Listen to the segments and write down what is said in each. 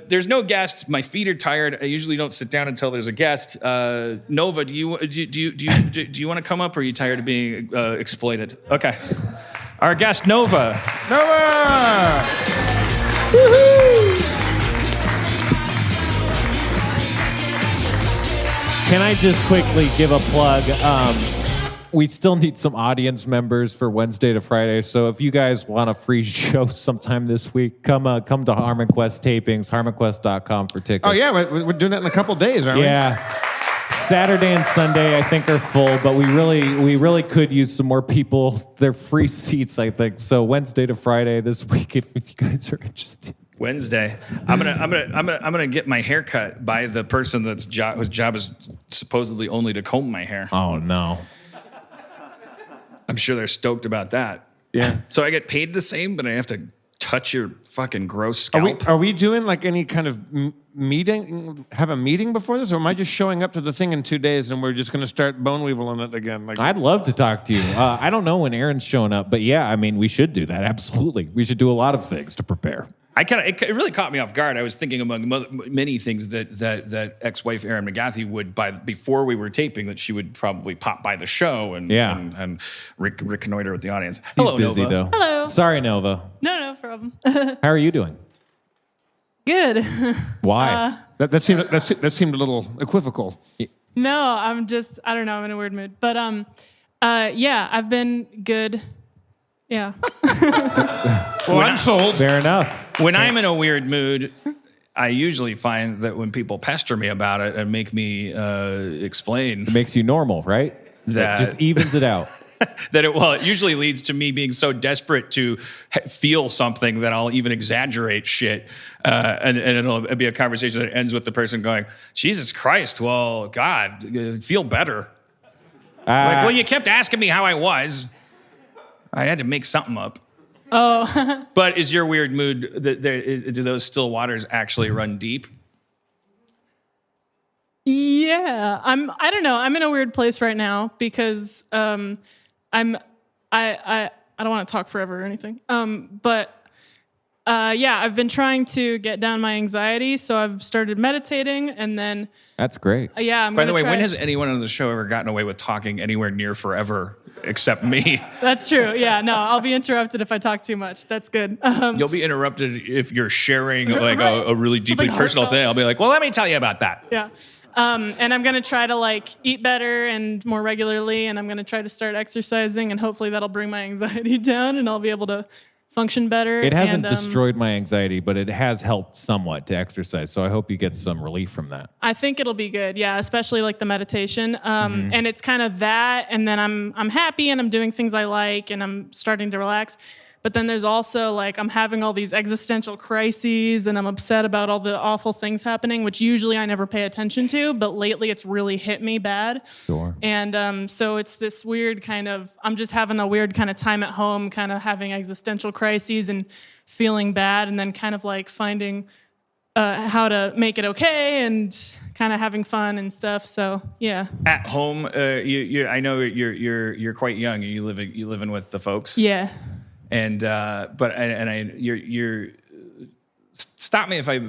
There's no guest. My feet are tired. I usually don't sit down until there's a guest. Nova, do you want to come up, or are you tired of being exploited? Okay. Our guest, Nova. Nova! Woohoo! Can I just quickly give a plug? We still need some audience members for Wednesday to Friday. So if you guys want a free show sometime this week, come to Harmon Quest tapings, harmonquest.com for tickets. Oh, yeah, we're doing that in a couple days, aren't we? Yeah. Saturday and Sunday, I think, are full, but we really could use some more people. They're free seats, I think. So Wednesday to Friday this week, if you guys are interested. Wednesday, I'm gonna get my hair cut by the person whose job is supposedly only to comb my hair. Oh no. I'm sure they're stoked about that. Yeah. So I get paid the same, but I have to touch your fucking gross scalp. Are we doing like any kind of meeting? Have a meeting before this, or am I just showing up to the thing in 2 days and we're just going to start bone weevil on it again? Like, I'd love to talk to you. I don't know when Aaron's showing up, but yeah, I mean, we should do that. Absolutely, we should do a lot of things to prepare. It really caught me off guard. I was thinking among many things that ex-wife Erin McGathy would, before we were taping, that she would probably pop by the show and reconnoiter with the audience. Hello, He's busy, Nova. though. Hello. Sorry, Nova. No problem. How are you doing? Good. Why? that seemed a little equivocal. No, I don't know, I'm in a weird mood. But yeah, I've been good. Yeah. Well, I'm sold. Fair enough. When I'm in a weird mood, I usually find that when people pester me about it and make me explain, It makes you normal, right? That- It just evens it out. that it usually leads to me being so desperate to feel something that I'll even exaggerate shit, and it'll be a conversation that ends with the person going, "Jesus Christ, well, God, feel better." Like, well, you kept asking me how I was. I had to make something up. Oh. But is your weird mood, do those still waters actually run deep? Yeah. I don't know. I'm in a weird place right now because I don't want to talk forever or anything. But yeah, I've been trying to get down my anxiety, so I've started meditating, and then That's great. yeah, I'm By the way, try. when has anyone on the show ever gotten away with talking anywhere near forever except me? That's true. Yeah, no, I'll be interrupted if I talk too much. That's good. You'll be interrupted if you're sharing like Right. a really deeply Something personal heartfelt. thing. I'll be like, well, let me tell you about that. Yeah. And I'm going to try to like eat better and more regularly, and I'm going to try to start exercising, and hopefully that'll bring my anxiety down and I'll be able to function better. It hasn't and, destroyed my anxiety, but it has helped somewhat to exercise. So I hope you get some relief from that. I think it'll be good. Yeah, especially like the meditation. And it's kind of that, and then I'm happy and I'm doing things I like and I'm starting to relax. But then there's also like I'm having all these existential crises and I'm upset about all the awful things happening, which usually I never pay attention to, but lately it's really hit me bad. Sure. And so it's this weird kind of, I'm just having a weird kind of time at home, kind of having existential crises and feeling bad, and then kind of like finding how to make it okay and kind of having fun and stuff. So yeah. At home, I know you're quite young. You living with the folks. Yeah. And you're stop me if I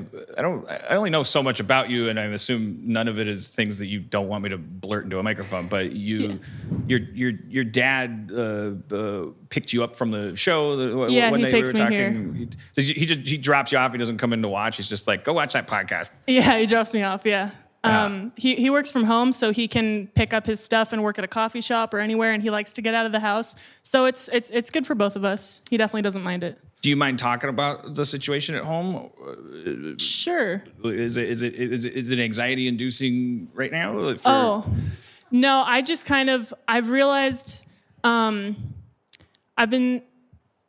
only know so much about you, and I assume none of it is things that you don't want me to blurt into a microphone. But your dad picked you up from the show. Yeah, when he takes we were me talking. He drops you off. He doesn't come in to watch. He's just like, go watch that podcast. Yeah, he drops me off. Yeah. He works from home, so he can pick up his stuff and work at a coffee shop or anywhere, and he likes to get out of the house. So it's good for both of us. He definitely doesn't mind it. Do you mind talking about the situation at home? Sure. Is it anxiety inducing right now? No, I've realized I've been.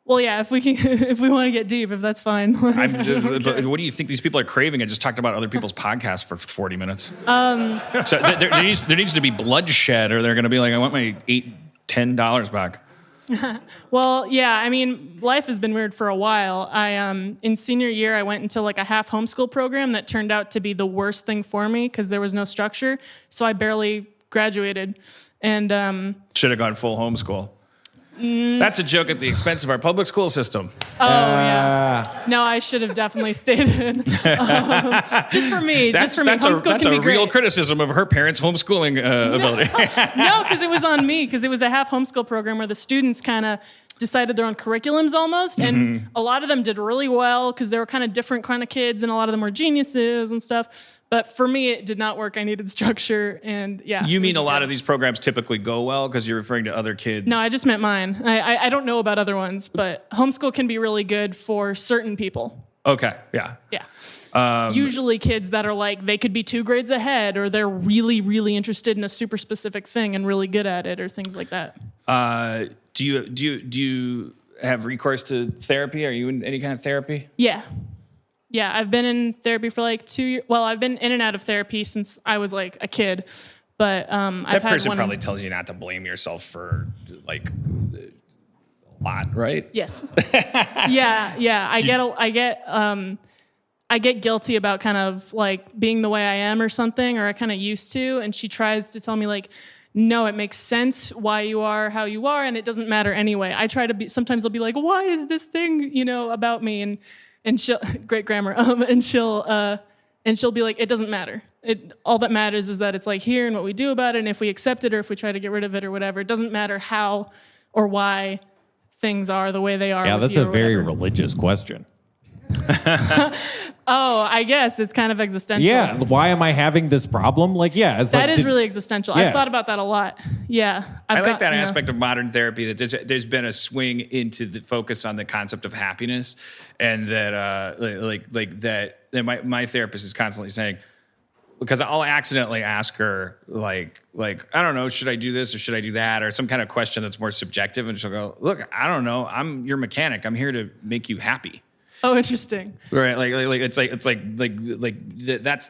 Well, yeah, if we want to get deep, if that's fine. What do you think these people are craving? I just talked about other people's podcasts for 40 minutes. So there needs to be bloodshed, or they're going to be like, I want my $10 back. Well, yeah, I mean, life has been weird for a while. In senior year, I went into like a half homeschool program that turned out to be the worst thing for me because there was no structure. So I barely graduated. And should have gone full homeschool. That's a joke at the expense of our public school system. Oh, yeah. No, I should have definitely stated. Just for me. That's Homeschool can a be great. real criticism of her parents' homeschooling ability. No, because it was on me, because it was a half homeschool program where the students kind of decided their own curriculums almost, and a lot of them did really well because they were kind of different kind of kids, and a lot of them were geniuses and stuff. But for me, it did not work. I needed structure, and yeah. You mean a lot of these programs typically go well because you're referring to other kids? No, I just meant mine. I don't know about other ones, but homeschool can be really good for certain people. Okay, yeah. Yeah. Usually kids that are like, they could be 2 grades ahead, or they're really, really interested in a super specific thing and really good at it, or things like that. Do you have recourse to therapy? Are you in any kind of therapy? Yeah. Yeah, I've been in therapy for like 2 years. Well, I've been in and out of therapy since I was like a kid. But I've had that person one. probably tells you not to blame yourself for like a lot, right? Yes. Yeah. I get guilty about kind of like being the way I am or something, or I kind of used to. And she tries to tell me like, no, it makes sense why you are how you are, and it doesn't matter anyway. I try to be. Sometimes I'll be like, why is this thing about me? And she'll great grammar. And she'll be like, it doesn't matter. All that matters is that it's like here and what we do about it, and if we accept it or if we try to get rid of it or whatever. It doesn't matter how or why things are the way they are. Yeah, with that's you a or very whatever. religious question. Oh, I guess it's kind of existential. Yeah, why am I having this problem? Like, yeah, it's That like, is really existential. Yeah. I've thought about that a lot. Yeah. I like that aspect of modern therapy, that there's been a swing into the focus on the concept of happiness, and that my therapist is constantly saying, because I'll accidentally ask her like I don't know, should I do this or should I do that, or some kind of question that's more subjective, and she'll go, look, I don't know, I'm your mechanic, I'm here to make you happy. Oh, interesting. Right, that's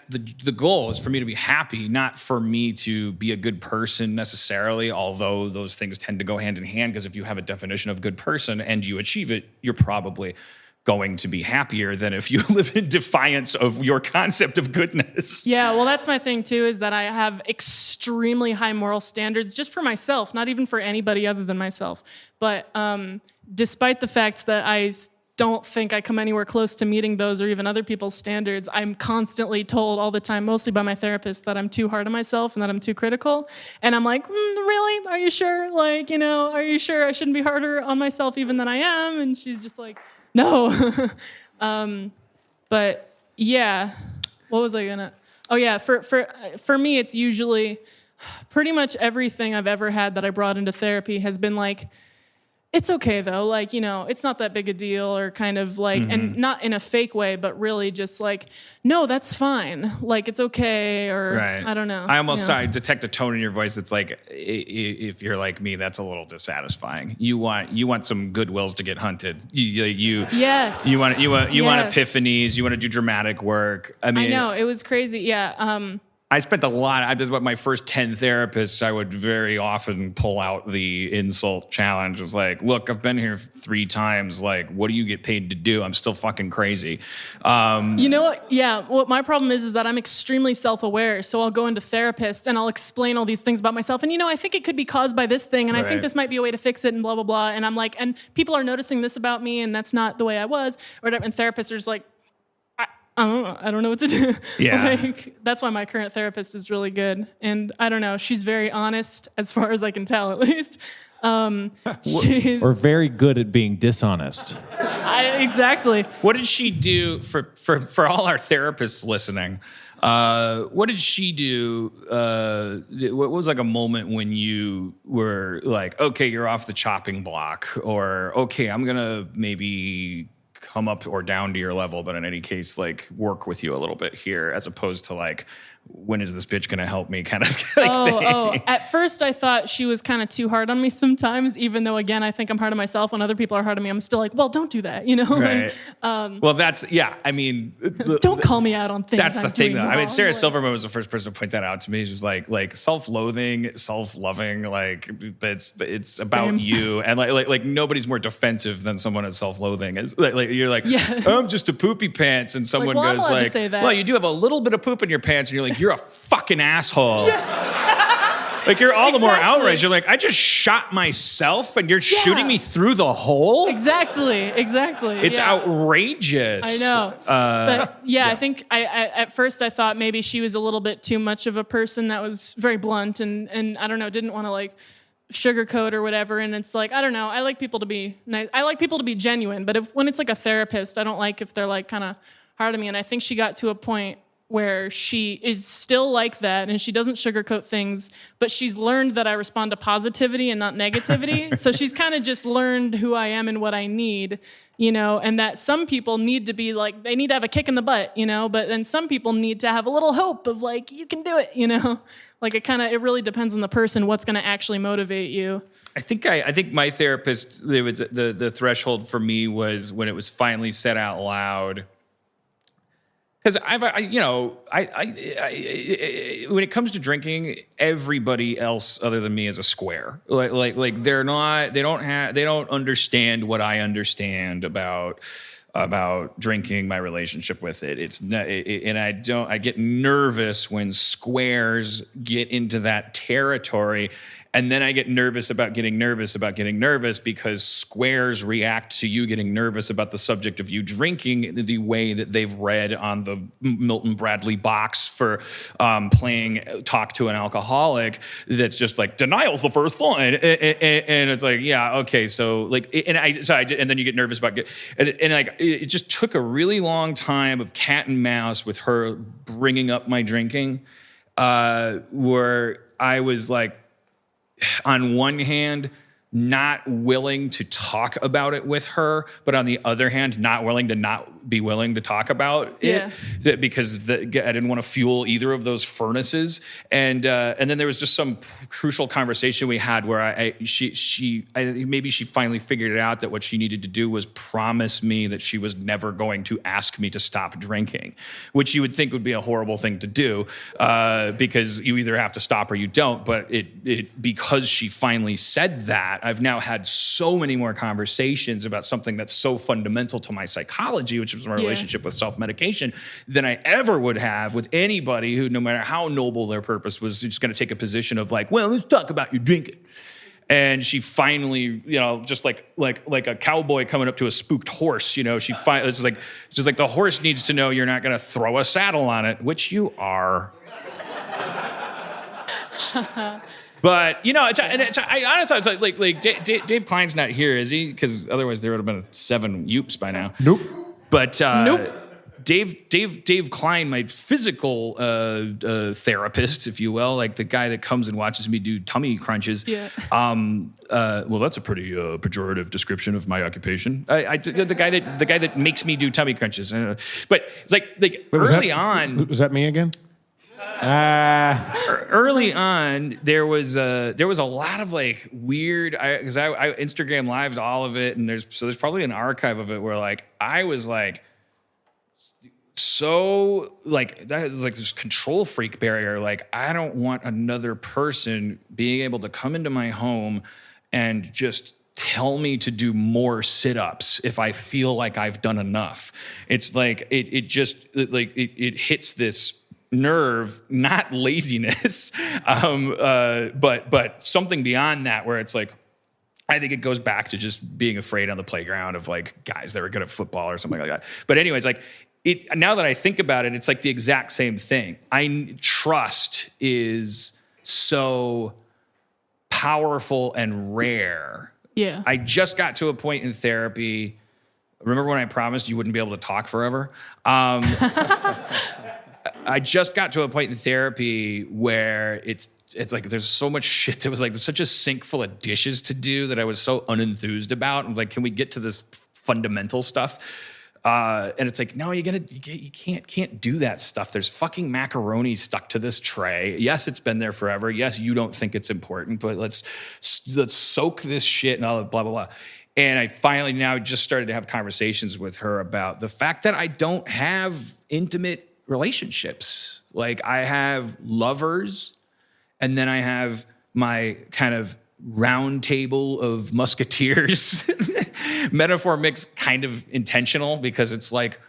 the goal, is for me to be happy, not for me to be a good person necessarily, although those things tend to go hand in hand, because if you have a definition of good person and you achieve it, you're probably going to be happier than if you live in defiance of your concept of goodness. Yeah, well, that's my thing too, is that I have extremely high moral standards just for myself, not even for anybody other than myself. But despite the fact that I don't think I come anywhere close to meeting those or even other people's standards, I'm constantly told all the time, mostly by my therapist, that I'm too hard on myself and that I'm too critical. And I'm like, really? Are you sure? Like, are you sure I shouldn't be harder on myself even than I am? And she's just like, no. But yeah, what was I gonna? Oh yeah, for me, it's usually pretty much everything I've ever had that I brought into therapy has been like, it's okay though, like, it's not that big a deal, or kind of like, and not in a fake way, but really just like, no, that's fine. Like, it's okay, or right. I don't know. I almost I detect a tone in your voice that's like, if you're like me, that's a little dissatisfying. You want some goodwills to get hunted. Yes. You want Yes. epiphanies. You want to do dramatic work. I mean, I know, it was crazy. Yeah. I spent a lot. I did what my first 10 therapists. I would very often pull out the insult challenge. It's like, look, I've been here 3 times. Like, what do you get paid to do? I'm still fucking crazy. You know what? Yeah. What my problem is that I'm extremely self-aware. So I'll go into therapists and I'll explain all these things about myself. And I think it could be caused by this thing, and I think this might be a way to fix it, and blah blah blah. And I'm like, and people are noticing this about me, and that's not the way I was, or whatever. And therapists are just like, I don't know what to do. Yeah. That's why my current therapist is really good. And I don't know, she's very honest, as far as I can tell, at least. She's or very good at being dishonest. exactly. What did she do for all our therapists listening? What did she do? What was like a moment when you were like, okay, you're off the chopping block, or okay, I'm gonna maybe come up or down to your level, but in any case, like, work with you a little bit here, as opposed to like, when is this bitch gonna help me kind of thing. At first I thought she was kind of too hard on me sometimes, even though, again, I think I'm hard on myself. When other people are hard on me, I'm still like, well, don't do that, Right. Well, that's, yeah, I mean, don't call me out on things. That's the I'm thing, doing though. I mean, wrong. Sarah Silverman was the first person to point that out to me. She was like self-loathing, self-loving, like it's about Same. you, and like nobody's more defensive than someone that's self-loathing. It's like you're like, Yes. I'm just a poopy pants, and someone well, I'm goes allowed to like, say that. well, you do have a little bit of poop in your pants, and you're like, you're a fucking asshole. Like you're all the more Exactly. outraged. You're like, I just shot myself and you're shooting me through the hole? Exactly. It's yeah. outrageous. I know. But I think I at first I thought maybe she was a little bit too much of a person that was very blunt and I don't know, didn't want to like sugarcoat or whatever. And it's like, I don't know. I like people to be nice. I like people to be genuine. But when it's like a therapist, I don't like if they're like kind of hard on me. And I think she got to a point where she is still like that and she doesn't sugarcoat things, but she's learned that I respond to positivity and not negativity. So she's kind of just learned who I am and what I need, and that some people need to be like, they need to have a kick in the butt, but then some people need to have a little hope of like, you can do it, like it really depends on the person, what's going to actually motivate you. I think my therapist, there was the threshold for me was when it was finally said out loud. Because when it comes to drinking, everybody else other than me is a square. Like they don't understand what I understand about drinking, my relationship with it. I get nervous when squares get into that territory. And then I get nervous about getting nervous because squares react to you getting nervous about the subject of you drinking the way that they've read on the Milton Bradley box for playing Talk to an Alcoholic. That's just like, denial's the first line. And it's like, yeah, okay. So like, and then you get nervous about it just took a really long time of cat and mouse with her bringing up my drinking, where I was like, on one hand, not willing to talk about it with her, but on the other hand, not willing to talk about it because I didn't want to fuel either of those furnaces. And then there was just some crucial conversation we had where maybe she finally figured it out that what she needed to do was promise me that she was never going to ask me to stop drinking, which you would think would be a horrible thing to do because you either have to stop or you don't. But because she finally said that, I've now had so many more conversations about something that's so fundamental to my psychology, which is my relationship with self-medication, than I ever would have with anybody who, no matter how noble their purpose, was just going to take a position of like, well, let's talk about your drinking. And she finally, just like a cowboy coming up to a spooked horse, it's just like the horse needs to know you're not going to throw a saddle on it, which you are. But I honestly, it's like Dave Klein's not here, is he? Because otherwise there would have been 7 Youps by now. Nope. But Nope. Dave Klein, my physical therapist, if you will, like the guy that comes and watches me do tummy crunches. Yeah. Well, that's a pretty pejorative description of my occupation. The guy that makes me do tummy crunches. But it's like early on. Was that me again? Early on, there was a lot of like weird, because I Instagram lived all of it, and there's probably an archive of it where like I was like so like that was like this control freak barrier. Like I don't want another person being able to come into my home and just tell me to do more sit-ups if I feel like I've done enough. It's like it hits this nerve, not laziness, but something beyond that where it's like, I think it goes back to just being afraid on the playground of like guys that are good at football or something like that. But anyways, like now that I think about it, it's like the exact same thing. Trust is so powerful and rare. Yeah. I just got to a point in therapy. Remember when I promised you wouldn't be able to talk forever? I just got to a point in therapy where it's like there's so much shit that was like there's such a sink full of dishes to do that I was so unenthused about. I'm like, can we get to this fundamental stuff? And it's like, no, you can't do that stuff. There's fucking macaroni stuck to this tray. Yes, it's been there forever. Yes, you don't think it's important, but let's soak this shit and all blah blah blah. And I finally now just started to have conversations with her about the fact that I don't have intimate relationships. Like I have lovers, and then I have my kind of round table of musketeers. Metaphor mix kind of intentional because it's like,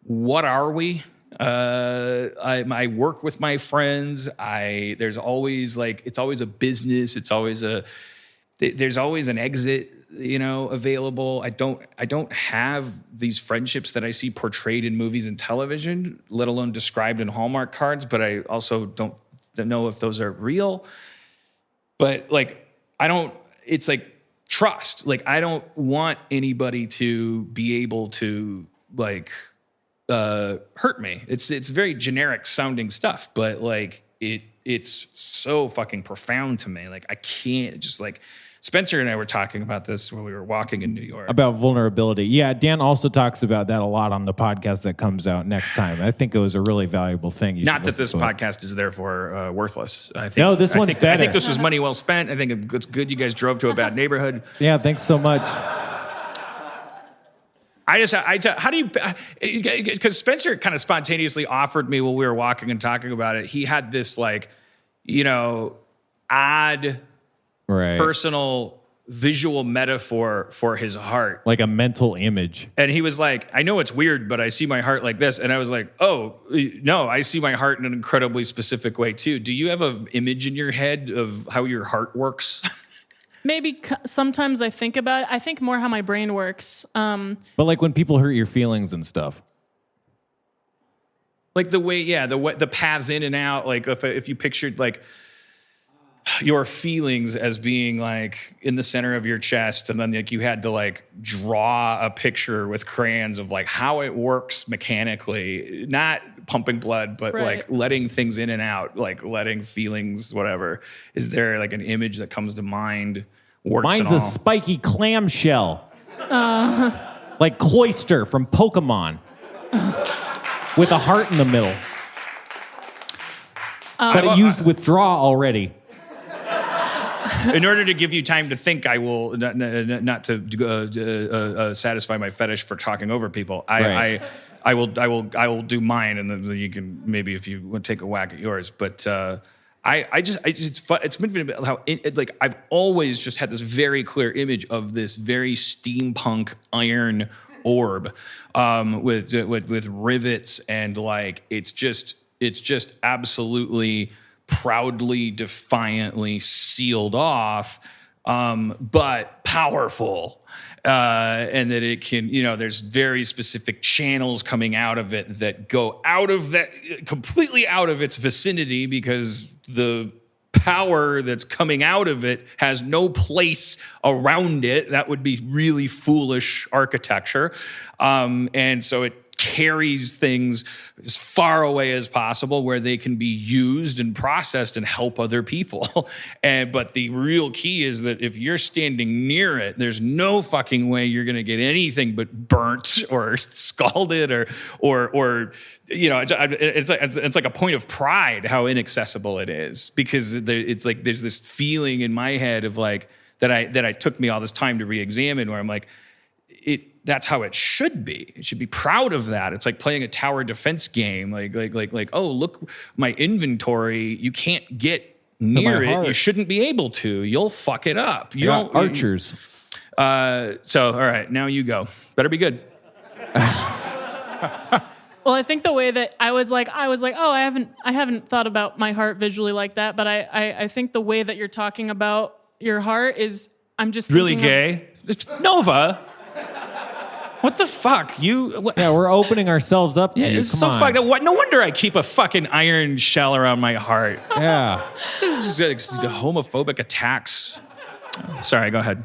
what are we? I work with my friends. There's always it's always a business. There's always an exit, available. I don't have these friendships that I see portrayed in movies and television, let alone described in Hallmark cards, but I also don't know if those are real. But it's trust. I don't want anybody to be able to hurt me. It's very generic sounding stuff, but it's so fucking profound to me. I can't just Spencer and I were talking about this when we were walking in New York. About vulnerability. Yeah, Dan also talks about that a lot on the podcast that comes out next time. I think it was a really valuable thing. Not that this podcast is therefore worthless. This one's better. I think this was money well spent. I think it's good you guys drove to a bad neighborhood. Yeah, thanks so much. How do you, because Spencer kind of spontaneously offered me while we were walking and talking about it, he had this odd personal visual metaphor for his heart. Like a mental image. And he was like, I know it's weird, but I see my heart like this. And I was like, oh, no, I see my heart in an incredibly specific way too. Do you have an image in your head of how your heart works? Maybe sometimes I think about it. I think more how my brain works. But when people hurt your feelings and stuff. The way, the paths in and out. If you pictured your feelings as being in the center of your chest, and then you had to draw a picture with crayons of how it works mechanically, not pumping blood, but letting things in and out, letting feelings, whatever. Is there an image that comes to mind? Mine's a spiky clamshell. Like Cloyster from Pokemon. With a heart in the middle. But it used withdraw already. In order to give you time to think, I will not to satisfy my fetish for talking over people. I will do mine, and then you can maybe if you want to take a whack at yours. But it's been how I've always just had this very clear image of this very steampunk iron orb with rivets and it's just absolutely proudly, defiantly sealed off, but powerful. And that it can, there's very specific channels coming out of it that go out of that, completely out of its vicinity, because the power that's coming out of it has no place around it. That would be really foolish architecture. And so it carries things as far away as possible where they can be used and processed and help other people. But the real key is that if you're standing near it, there's no fucking way you're going to get anything but burnt or scalded or it's like a point of pride how inaccessible it is, because it's there's this feeling in my head of that I took me all this time to re-examine, where I'm that's how it should be. It should be proud of that. It's like playing a tower defense game. Oh, look, my inventory. You can't get near it. You shouldn't be able to. You'll fuck it up. You don't archers. So, all right, now you go. Better be good. Well, I think the way that I was like, oh, I haven't thought about my heart visually like that. But I think the way that you're talking about your heart is, I'm just really gay. It's Nova. What the fuck? Yeah, we're opening ourselves up to you. It's so fucked up. No wonder I keep a fucking iron shell around my heart. Yeah. This is homophobic attacks. Sorry, go ahead.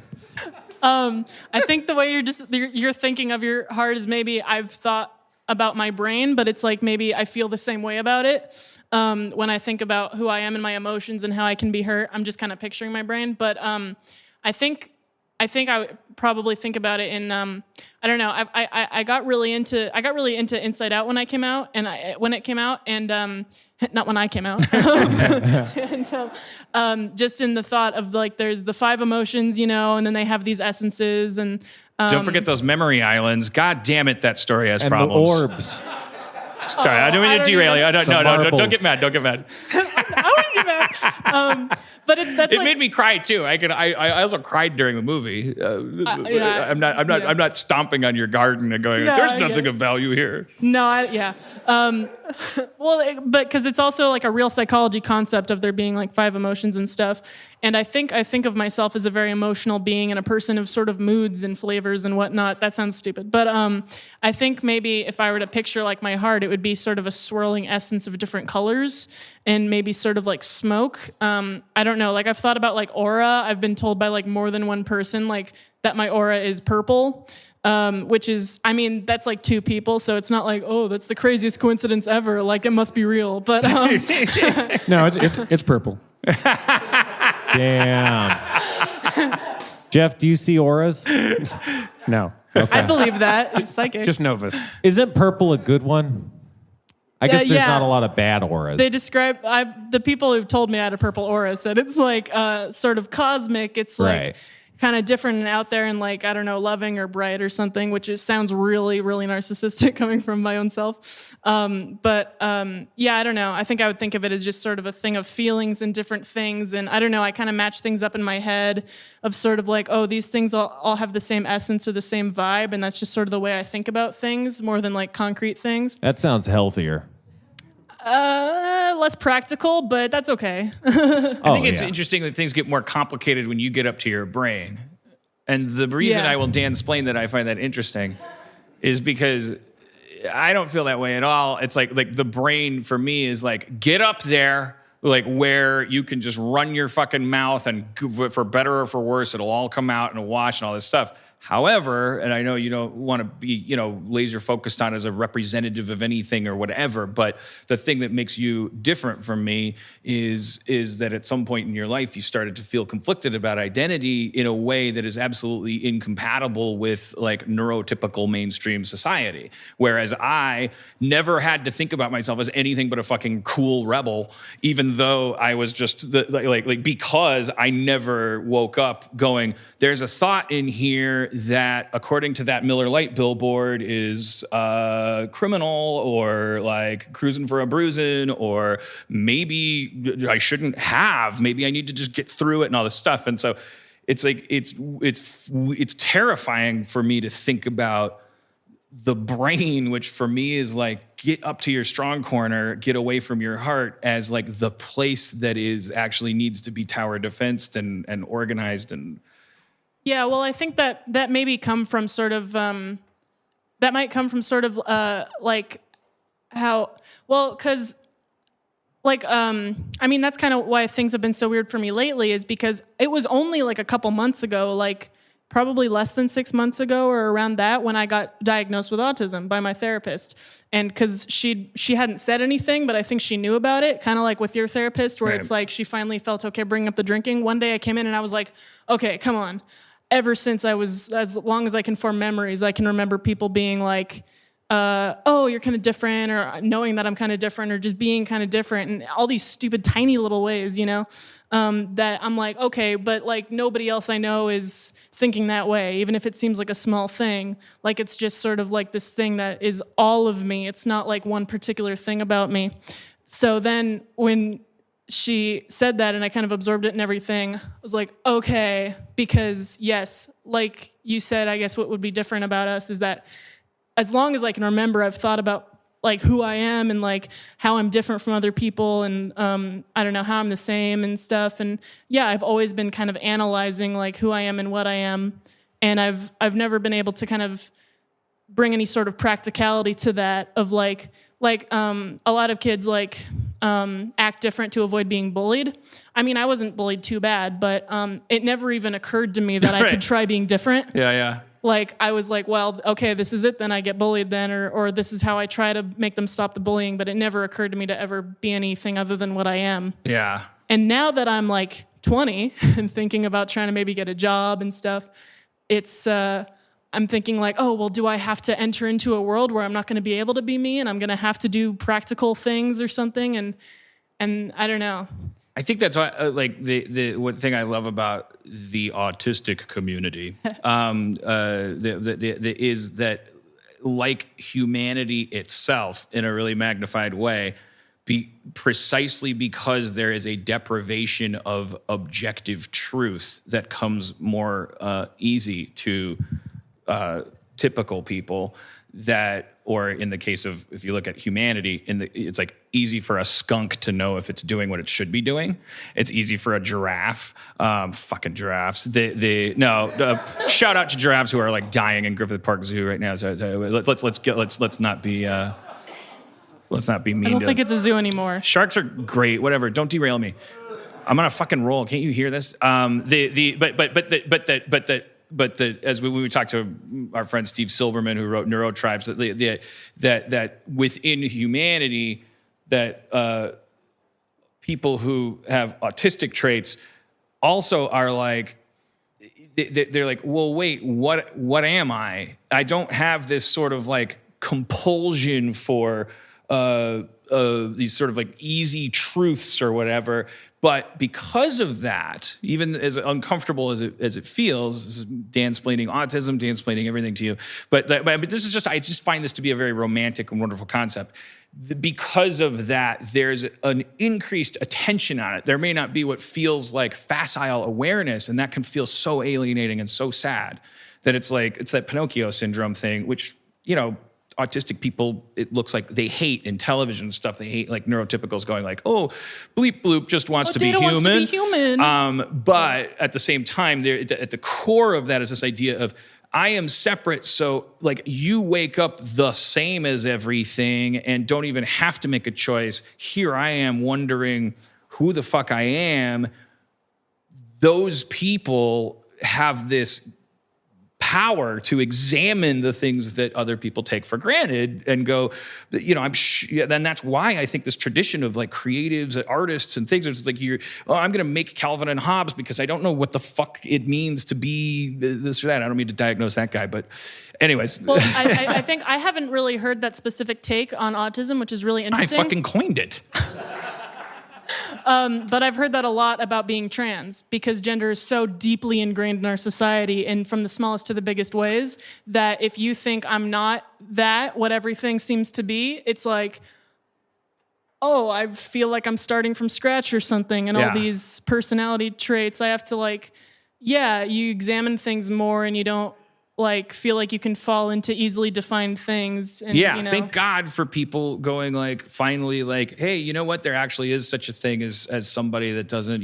I think the way you're thinking of your heart is maybe I've thought about my brain, but it's maybe I feel the same way about it. When I think about who I am and my emotions and how I can be hurt, I'm just kind of picturing my brain. But I think I would probably think about it in I don't know. I got really into Inside Out when it came out, and not when I came out. And, just in the thought of there's the 5 emotions, and then they have these essences, and don't forget those memory islands. God damn it, that story has and problems. The orbs. Sorry, I don't mean to derail you. Don't get mad. Don't get mad. I wouldn't get mad. But that's It like, made me cry too. I also cried during the movie. yeah. I'm not stomping on your garden and going, No, there's I get nothing it. of value here. No, but because it's also like a real psychology concept of there being like 5 emotions and stuff. And I think of myself as a very emotional being and a person of sort of moods and flavors and whatnot. That sounds stupid. But I think maybe if I were to picture like my heart, it would be sort of a swirling essence of different colors and maybe sort of like smoke. I don't know. Like I've thought about like aura. I've been told by like more than one person like that my aura is purple. Which is, I mean, that's like 2 people, so it's not like, oh, that's the craziest coincidence ever. Like, it must be real. But No, it's purple. Damn. Jeff, do you see auras? No. I believe that. It's psychic. Just Novus. Isn't purple a good one? I guess there's yeah. not a lot of bad auras. They describe, the people who've told me I had a purple aura said it's like sort of cosmic. It's like Right. kind of different and out there and like, I don't know, loving or bright or something, which sounds really, really narcissistic coming from my own self. Yeah, I don't know. I think I would think of it as just sort of a thing of feelings and different things. And I don't know, I kind of match things up in my head of sort of like, oh, these things all have the same essence or the same vibe. And that's just sort of the way I think about things more than like concrete things. That sounds healthier. Less practical, but that's okay. I think it's interesting that things get more complicated when you get up to your brain. And the reason Yeah. I will Dan-splain that I find that interesting is because I don't feel that way at all. It's like the brain for me is like, get up there, like where you can just run your fucking mouth and for better or for worse, it'll all come out and wash and all this stuff. However, and I know you don't want to be, laser focused on as a representative of anything or whatever, but the thing that makes you different from me is that at some point in your life, you started to feel conflicted about identity in a way that is absolutely incompatible with like neurotypical mainstream society. Whereas I never had to think about myself as anything but a fucking cool rebel, even though I was just because I never woke up going, there's a thought in here that, according to that Miller Lite billboard, is criminal or like cruising for a bruising, or maybe I shouldn't have. Maybe I need to just get through it and all this stuff. And so it's like it's terrifying for me to think about the brain, which for me is like get up to your strong corner, get away from your heart, as like the place that is actually needs to be tower defensed and organized and. Yeah, well, I think that maybe come from sort of that might come from sort of like how because like I mean that's kind of why things have been so weird for me lately, is because it was only like a couple months ago, like probably less than 6 months ago or around that, when I got diagnosed with autism by my therapist. And because she hadn't said anything, but I think she knew about it, kind of like with your therapist, where it's like she finally felt okay bringing up the drinking. One day I came in and I was like, okay, come on. Ever since I was, as long as I can form memories, I can remember people being like, oh, you're kind of different, or knowing that I'm kind of different, or just being kind of different, and all these stupid tiny little ways, that I'm like, okay, but like nobody else I know is thinking that way, even if it seems like a small thing. Like it's just sort of like this thing that is all of me. It's not like one particular thing about me. So then when she said that and I kind of absorbed it and everything, I was like, okay, because yes, like you said, I guess what would be different about us is that as long as I can remember, I've thought about like who I am and like how I'm different from other people, and I don't know, how I'm the same and stuff. And yeah, I've always been kind of analyzing like who I am and what I am. And I've never been able to kind of bring any sort of practicality to that of like a lot of kids like act different to avoid being bullied. I mean, I wasn't bullied too bad, but it never even occurred to me that I could try being different. Yeah. Like I was like, well, okay, this is it, then I get bullied then, or this is how I try to make them stop the bullying, but it never occurred to me to ever be anything other than what I am. Yeah. And now that I'm like 20 and thinking about trying to maybe get a job and stuff, it's I'm thinking like, oh, well, do I have to enter into a world where I'm not going to be able to be me and I'm going to have to do practical things or something? And I don't know. I think that's why, like, the one thing I love about the autistic community is that like humanity itself in a really magnified way, precisely because there is a deprivation of objective truth that comes more easy to typical people, that, or in the case of, if you look at humanity, it's like easy for a skunk to know if it's doing what it should be doing. It's easy for a giraffe, fucking giraffes. Shout out to giraffes who are like dying in Griffith Park Zoo right now. So let's not be mean. I don't think it's a zoo anymore. Sharks are great. Whatever. Don't derail me. I'm on a fucking roll. Can't you hear this? As we talked to our friend Steve Silberman, who wrote Neurotribes, that within humanity, that people who have autistic traits also are like, they're like, well, wait, what am I? I don't have this sort of like compulsion for these sort of like easy truths or whatever. But because of that, even as uncomfortable as it feels, this is Dan-splaining autism, Dan-splaining everything to you. But this is just, I just find this to be a very romantic and wonderful concept. Because of that, there's an increased attention on it. There may not be what feels like facile awareness, and that can feel so alienating and so sad that it's like, it's that Pinocchio syndrome thing, which, you know, autistic people, it looks like they hate in television stuff. They hate like neurotypicals going like, oh, bleep bloop just wants to be human. Wants to be human. But at the same time, at the core of that is this idea of, I am separate, so like you wake up the same as everything and don't even have to make a choice. Here I am wondering who the fuck I am. Those people have this power to examine the things that other people take for granted and go, you know, then that's why I think this tradition of like creatives, artists and things, it's like I'm going to make Calvin and Hobbes because I don't know what the fuck it means to be this or that. I don't mean to diagnose that guy, but anyways. Well, I think I haven't really heard that specific take on autism, which is really interesting. I fucking coined it. But I've heard that a lot about being trans, because gender is so deeply ingrained in our society, and from the smallest to the biggest ways, that if you think I'm not that, what everything seems to be, it's like, oh, I feel like I'm starting from scratch or something, and all these personality traits, I have to like, you examine things more and you don't like feel like you can fall into easily defined things. And, you know. Thank God for people going like, finally, like, hey, you know what? There actually is such a thing as somebody that doesn't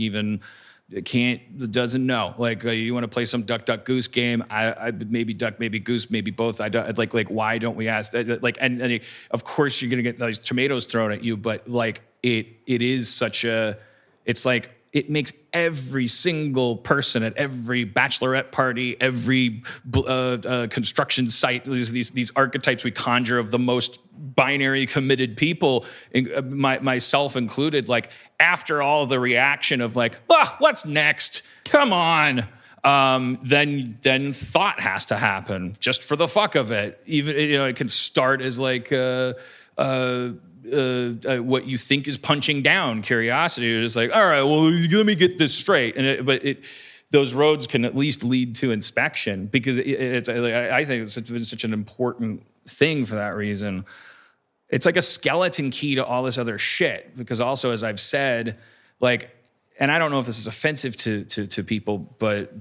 know. Like, you want to play some duck, duck, goose game? I maybe duck, maybe goose, maybe both. I don't like. Why don't we ask? Like, and of course you're gonna get those tomatoes thrown at you, but like, it is such a. It's like, it makes every single person at every bachelorette party, every construction site, these archetypes we conjure of the most binary committed people, myself included, like after all the reaction of like, what's next? Come on. Then thought has to happen just for the fuck of it. Even, you know, it can start as like, what you think is punching down curiosity. It's like, all right, well, let me get this straight. Those roads can at least lead to inspection, because I think it's been such an important thing for that reason. It's like a skeleton key to all this other shit, because also, as I've said, like, and I don't know if this is offensive to people, but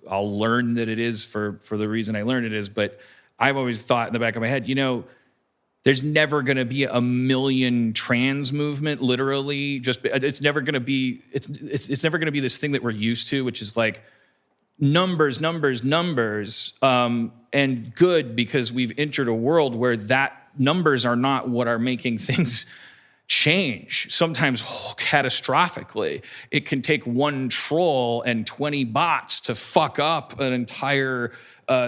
I'll learn that it is for the reason I learned it is. But I've always thought in the back of my head, you know, there's never going to be a million trans movement, literally. It's never going to be. It's never going to be this thing that we're used to, which is like numbers, and good, because we've entered a world where that numbers are not what are making things change. Sometimes catastrophically, it can take one troll and 20 bots to fuck up an entire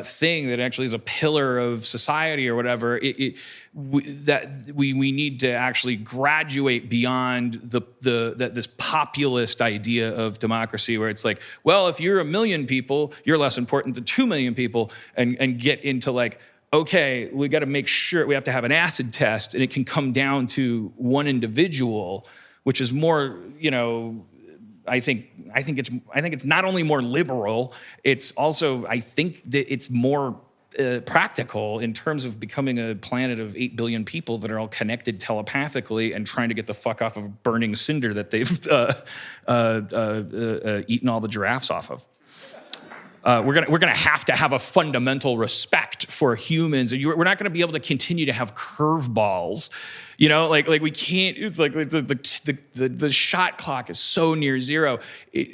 thing that actually is a pillar of society or whatever. We need to actually graduate beyond this populist idea of democracy, where it's like, well, if you're 1 million people, you're less important than 2 million people, and get into like, okay, we got to make sure we have to have an acid test, and it can come down to one individual, which is more, you know, I think it's not only more liberal, it's also, I think that it's more practical in terms of becoming a planet of 8 billion people that are all connected telepathically and trying to get the fuck off of a burning cinder that they've eaten all the giraffes off of. We're gonna have to have a fundamental respect for humans. We're not gonna be able to continue to have curveballs, like we can't. It's like the shot clock is so near zero.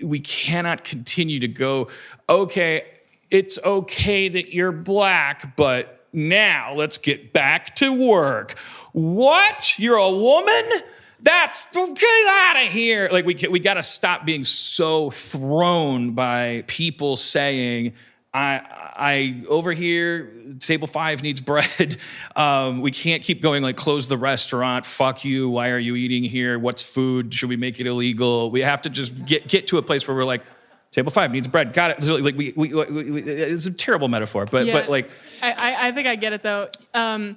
We cannot continue to go. Okay, it's okay that you're black, but now let's get back to work. What? You're a woman? Get out of here. Like we got to stop being so thrown by people saying, I over here, table 5 needs bread. We can't keep going like close the restaurant. Fuck you. Why are you eating here? What's food? Should we make it illegal? We have to just get to a place where we're like, table 5 needs bread. Got it. So like we it's a terrible metaphor, but like I think I get it though. I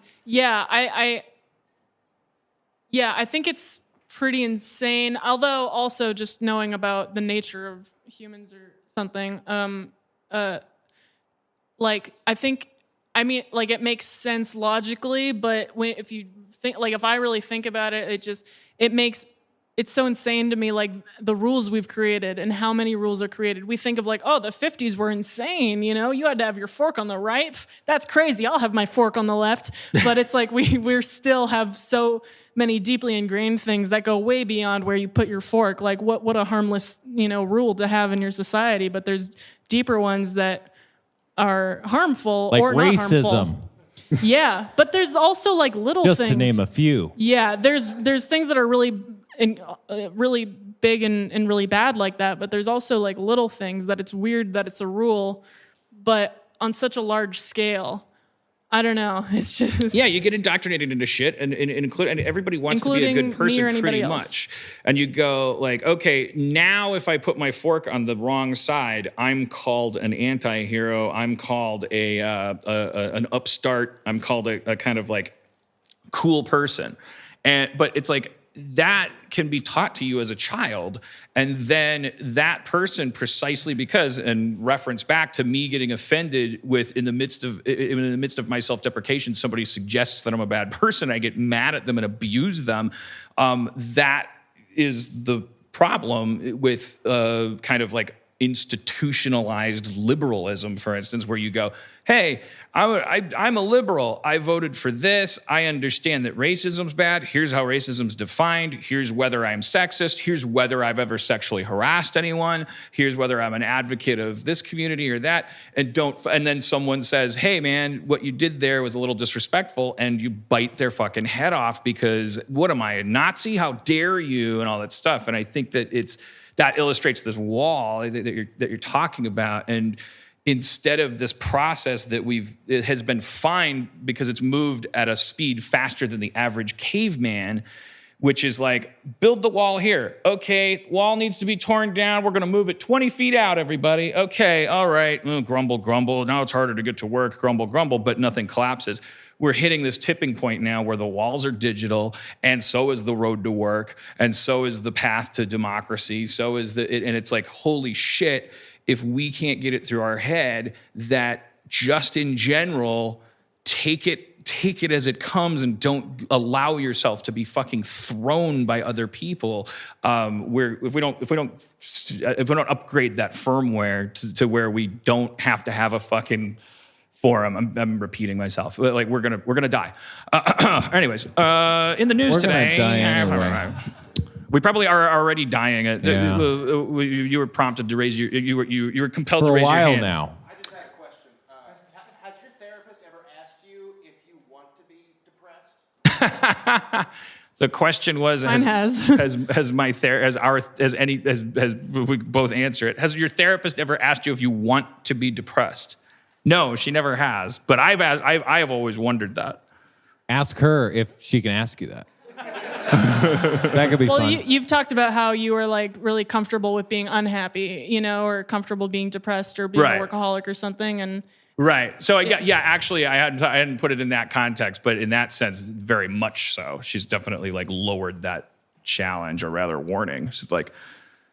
think it's pretty insane. Although also just knowing about the nature of humans or something, it makes sense logically, but if you think, like, if I really think about it, it's so insane to me, like the rules we've created and how many rules are created. We think of like, oh, the 50s were insane. You had to have your fork on the right. That's crazy. I'll have my fork on the left. But it's like we still have so many deeply ingrained things that go way beyond where you put your fork. Like what a harmless, rule to have in your society. But there's deeper ones that are harmful like or not racism. harmful. Yeah, but there's also like little just things. to name a few. Yeah, there's things that are really big and really bad like that, but there's also like little things that it's weird that it's a rule, but on such a large scale. I don't know. It's just you get indoctrinated into shit, and everybody wants to be a good person pretty much. And you go like, okay, now if I put my fork on the wrong side, I'm called an anti-hero. I'm called an upstart. I'm called a kind of like cool person, but it's like that can be taught to you as a child, and then that person, precisely because, and reference back to me getting offended with in the midst of my self-deprecation, somebody suggests that I'm a bad person, I get mad at them and abuse them. That is the problem with kind of like institutionalized liberalism, for instance, where you go, hey, I'm a liberal. I voted for this. I understand that racism's bad. Here's how racism's defined. Here's whether I'm sexist. Here's whether I've ever sexually harassed anyone. Here's whether I'm an advocate of this community or that. And then someone says, hey, man, what you did there was a little disrespectful, and you bite their fucking head off because, what am I, a Nazi? How dare you? And all that stuff. And I think that that illustrates this wall that you're talking about. And instead of this process that it has been fine because it's moved at a speed faster than the average caveman, which is like, build the wall here. Okay, wall needs to be torn down. We're gonna move it 20 feet out, everybody. Okay, all right, grumble, grumble. Now it's harder to get to work, grumble, grumble, but nothing collapses. We're hitting this tipping point now where the walls are digital, and so is the road to work, and so is the path to democracy, and it's like, holy shit, if we can't get it through our head that just in general, take it as it comes and don't allow yourself to be fucking thrown by other people. If we don't upgrade that firmware to where we don't have to have a fucking forum. I'm repeating myself. Like we're gonna die. Anyways, in the news today, anyway. We probably are already dying. Yeah. You were prompted to raise you were compelled For to a raise your while hand. now. I just had a question. Has your therapist ever asked you if you want to be depressed? The question was, Mine has we both answer it. Has your therapist ever asked you if you want to be depressed? No, she never has. But I have always wondered that. Ask her if she can ask you that. That could be well, fun. you've talked about how you were like really comfortable with being unhappy, or comfortable being depressed or being Right. a workaholic or something. And Right. So actually, I hadn't put it in that context, but in that sense, very much so. She's definitely like lowered that challenge, or rather warning. She's like,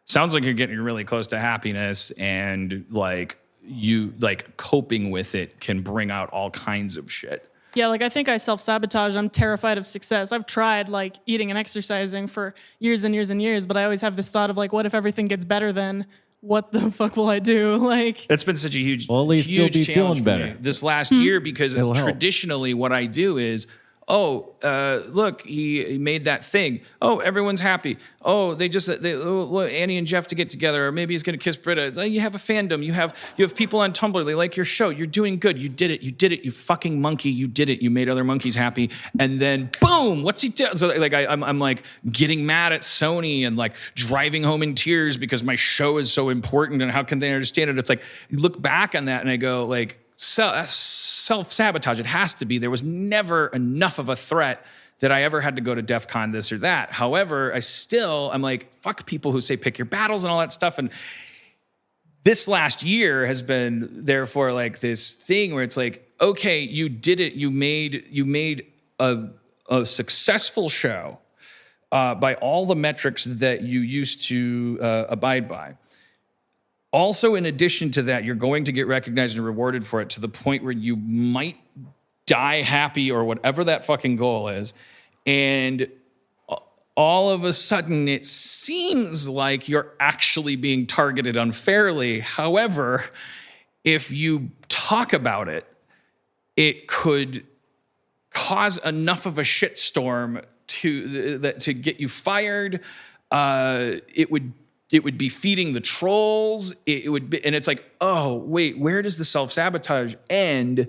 sounds like you're getting really close to happiness, and like you like coping with it can bring out all kinds of shit. Yeah, like I think I self-sabotage. I'm terrified of success. I've tried like eating and exercising for years and years and years, but I always have this thought of like, what if everything gets better then? What the fuck will I do? Like, That's been such a huge, Well, at least you'll huge be challenge feeling for me better. this last year because It'll help. traditionally what I do is, look, he made that thing. Oh, everyone's happy. Oh, look, Annie and Jeff to get together, or maybe he's gonna kiss Britta. You have a fandom. You have people on Tumblr. They like your show. You're doing good. You did it. You did it. You fucking monkey. You did it. You made other monkeys happy. And then boom, what's he doing? So like I'm like getting mad at Sony and like driving home in tears because my show is so important and how can they understand it? It's like you look back on that and I go like, self-sabotage. It has to be. There was never enough of a threat that I ever had to go to DEF CON this or that. However, I'm like, fuck people who say pick your battles and all that stuff. And this last year has been therefore like this thing where it's like, okay, you did it. You made a successful show by all the metrics that you used to abide by. Also, in addition to that, you're going to get recognized and rewarded for it to the point where you might die happy or whatever that fucking goal is. And all of a sudden, it seems like you're actually being targeted unfairly. However, if you talk about it, it could cause enough of a shitstorm to get you fired. It would be feeding the trolls. It would be, and it's like, oh, wait, where does the self-sabotage end?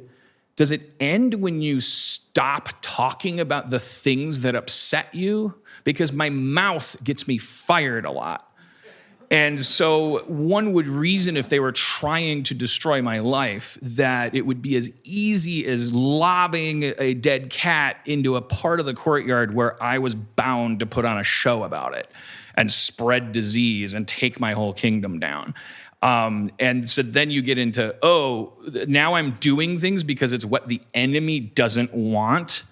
Does it end when you stop talking about the things that upset you? Because my mouth gets me fired a lot. And so one would reason if they were trying to destroy my life that it would be as easy as lobbing a dead cat into a part of the courtyard where I was bound to put on a show about it and spread disease and take my whole kingdom down. And so then you get into, oh, now I'm doing things because it's what the enemy doesn't want.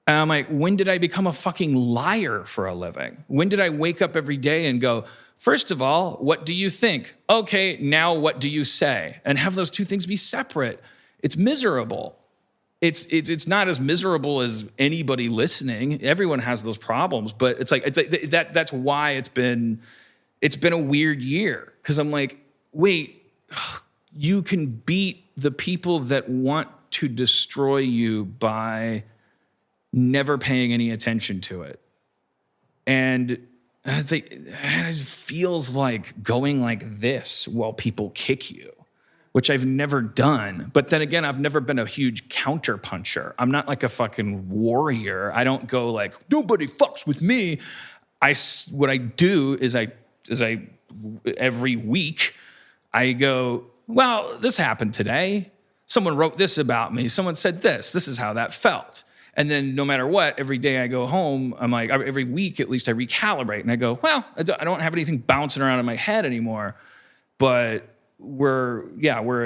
And I'm like, when did I become a fucking liar for a living? When did I wake up every day and go, first of all, what do you think? Okay, now what do you say? And have those two things be separate. It's miserable. It's not as miserable as anybody listening. Everyone has those problems, but it's like that's why it's been a weird year. Because I'm like, wait, you can beat the people that want to destroy you by never paying any attention to it. And it's like, it feels like going like this while people kick you, which I've never done. But then again, I've never been a huge counter puncher. I'm not like a fucking warrior. I don't go like, nobody fucks with me. What I do is I every week I go, well, this happened today. Someone wrote this about me. Someone said this. This is how that felt. And then no matter what, every day I go home, I'm like, every week at least I recalibrate and I go, well, I don't have anything bouncing around in my head anymore. But we're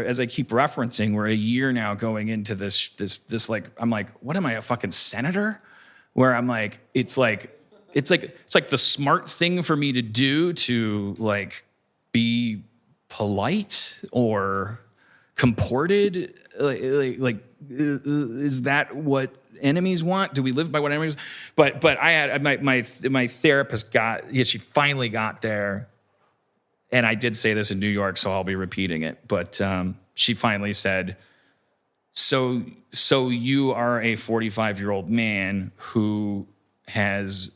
as I keep referencing, we're a year now going into this like, I'm like, what am I, a fucking senator? Where I'm like, it's like the smart thing for me to do to like be polite or comported. Like is that what enemies want? Do we live by what enemies? But I had my therapist she finally got there. And I did say this in New York, so I'll be repeating it. But she finally said, so you are a 45-year-old man who has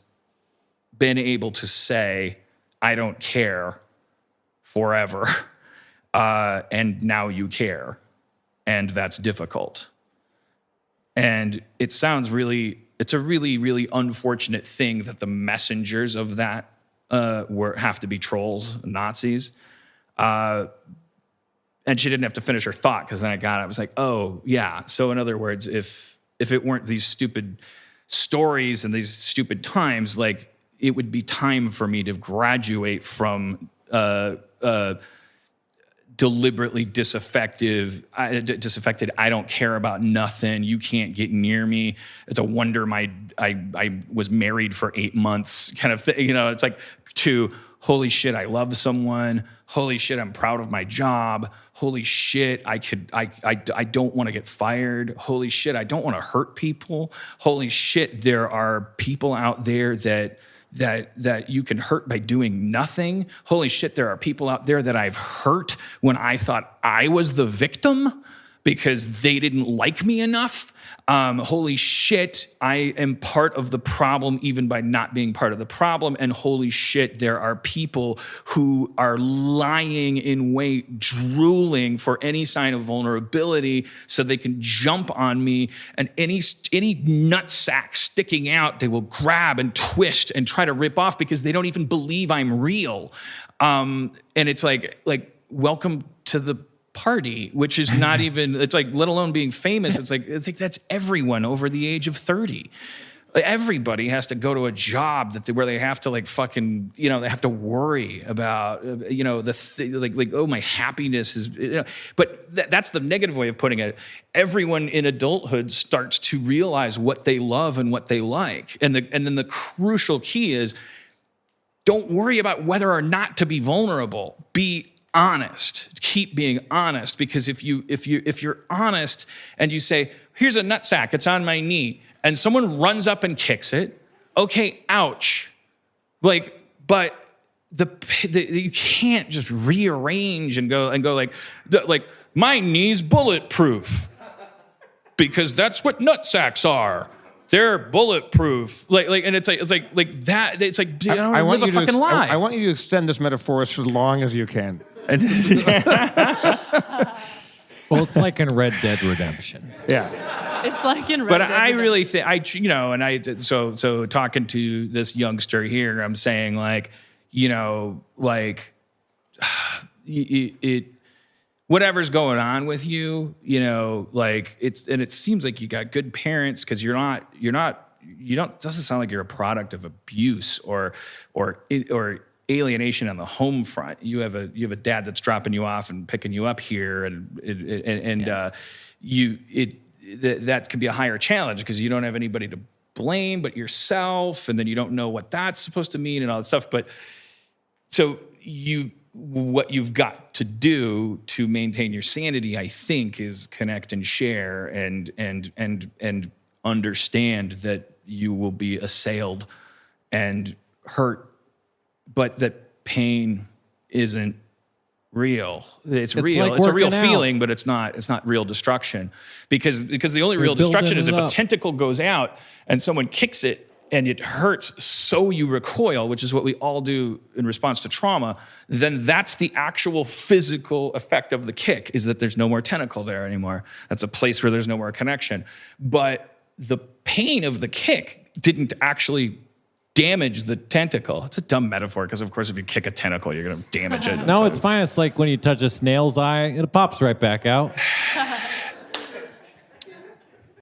been able to say, I don't care forever. And now you care. And that's difficult. And it sounds it's a really, really unfortunate thing that the messengers of that have to be trolls, Nazis. And she didn't have to finish her thought because then I was like, oh, yeah. So in other words, if it weren't these stupid stories and these stupid times, like it would be time for me to graduate from deliberately disaffected, I don't care about nothing, you can't get near me, it's a wonder I was married for 8 months kind of thing. It's like, to holy shit, I love someone. Holy shit, I'm proud of my job. Holy shit, I don't want to get fired. Holy shit, I don't want to hurt people. Holy shit, there are people out there that you can hurt by doing nothing. Holy shit, there are people out there that I've hurt when I thought I was the victim because they didn't like me enough. Holy shit, I am part of the problem even by not being part of the problem. And holy shit, there are people who are lying in wait, drooling for any sign of vulnerability so they can jump on me. And any nutsack sticking out, they will grab and twist and try to rip off because they don't even believe I'm real. And it's like welcome to the party, which is not even, it's like, let alone being famous. It's like that's everyone over the age of 30. Everybody has to go to a job where they have to like fucking, they have to worry about, oh, my happiness is, but that's the negative way of putting it. Everyone in adulthood starts to realize what they love and what they like. And then the crucial key is don't worry about whether or not to be vulnerable. Be honest. Keep being honest, because if you're honest and you say, here's a nutsack, it's on my knee, and someone runs up and kicks it, okay, ouch. But you can't just rearrange and go like my knee's bulletproof because that's what nutsacks are. They're bulletproof. And it's like that. It's like I want live a fucking lie. I want you to extend this metaphor as long as you can. Well, it's like in Red Dead Redemption. Yeah. It's like in Red But Dead I Redemption. really think so talking to this youngster here, I'm saying whatever's going on with you, it seems like you got good parents because doesn't sound like you're a product of abuse or alienation on the home front. You have a dad that's dropping you off and picking you up here, that can be a higher challenge because you don't have anybody to blame but yourself, and then you don't know what that's supposed to mean and all that stuff. But so what you've got to do to maintain your sanity, I think, is connect and share and understand that you will be assailed and hurt, but that pain isn't real. It's real. like It's a real working out. feeling, but it's not real destruction. Because the only real building destruction is it if a up. tentacle goes out and someone kicks it and it hurts, so you recoil, which is what we all do in response to trauma, then that's the actual physical effect of the kick, is that there's no more tentacle there anymore. That's a place where there's no more connection. But the pain of the kick didn't actually damage the tentacle. It's a dumb metaphor because, of course, if you kick a tentacle, you're going to damage it. No, it's fine. It's like when you touch a snail's eye, it pops right back out.